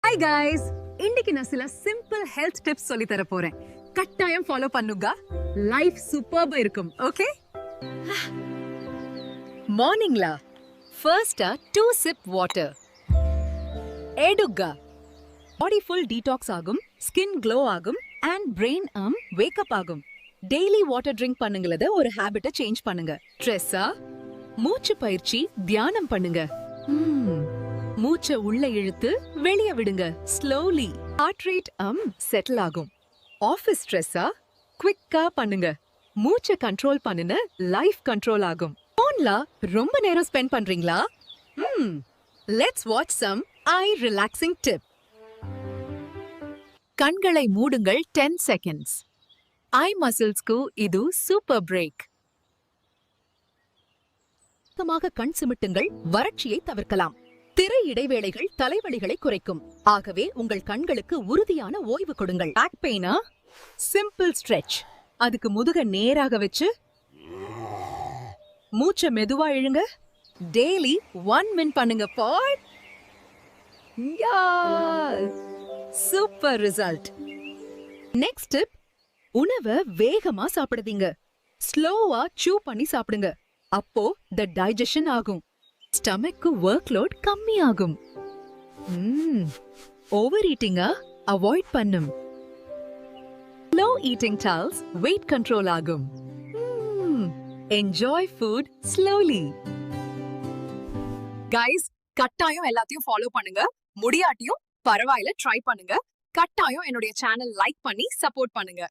Hi guys, இன்னைக்கு நான் சில சிம்பிள் ஹெல்த் டிப்ஸ் சொல்லி தர போறேன். கட்டாயம் ஃபாலோ பண்ணுங்க. லைஃப் சூப்பர்பா இருக்கும். ஓகே? மார்னிங்ல ஃபர்ஸ்டா 2 sip வாட்டர். எடுங்க. பாடி ஃபுல் டீடாக்ஸ் ஆகும், ஸ்கின் க்ளோ ஆகும் and brain wake up ஆகும். டெய்லி வாட்டர் ட்ரிங்க் பண்ணுங்களத ஒரு ஹாபிட்ட சேஞ்ச் பண்ணுங்க. ஸ்ட்ரெஸ்ஸா மூச்சு பயிற்சி, தியானம் பண்ணுங்க. மூச்சை உள்ள இழுத்து வெளிய விடுங்க. ஸ்லோலி ஹார்ட் ரேட் செட்டில் ஆகும். ஆபீஸ் ஸ்ட்ரெஸ்ஸா குவிக்கா பண்ணுங்க. மூச்சை கண்ட்ரோல் பண்ணுன லைஃப் கண்ட்ரோல் ஆகும். போன்ல ரொம்ப நேரம் ஸ்பெண்ட் பண்றீங்களா? Let's watch some eye relaxing tip. கண்களை மூடுங்கள் 10 செகண்ட்ஸ். ஐ மசில்ஸ்க்கு இது சூப்பர் பிரேக். கண் சிமிட்டுங்கள், வறட்சியை தவிர்க்கலாம். திரை இடைவேளைகள் தலைவலிகளை குறைக்கும். ஆகவே உங்கள் கண்களுக்கு உறுதியான ஓய்வு கொடுங்கள். பேக் பெயினா? Simple stretch. அதுக்கு முதுக நேராக வச்சு மூச்சை மெதுவா இழுங்க. டெய்லி 1 மினிட் பண்ணுங்க. பாட் சூப்பர் ரிசல்ட். நெக்ஸ்ட் டிப், உணவை வேகமா சாப்பிடுதீங்க. ஸ்லோவா சூ பண்ணி சாப்பிடுங்க. அப்போ த டைஜஷன் ஆகும். ஸ்டமக்கு ஒர்க் லோட் கம்மி ஆகும். ஓவர் ஈட்டிங்கா அவாய்ட் பண்ணும். ஸ்லோ ஈட்டிங் டால்ஸ் வெயிட் கண்ட்ரோல் ஆகும். Enjoy food slowly. கைஸ், கட்டாயம் எல்லாத்தையும் ஃபாலோ பண்ணுங்க. முடியாட்டியும் பரவாயில்ல, ட்ரை பண்ணுங்க. கட்டாயம் என்னுடைய சேனல் லைக் பண்ணி சப்போர்ட் பண்ணுங்க.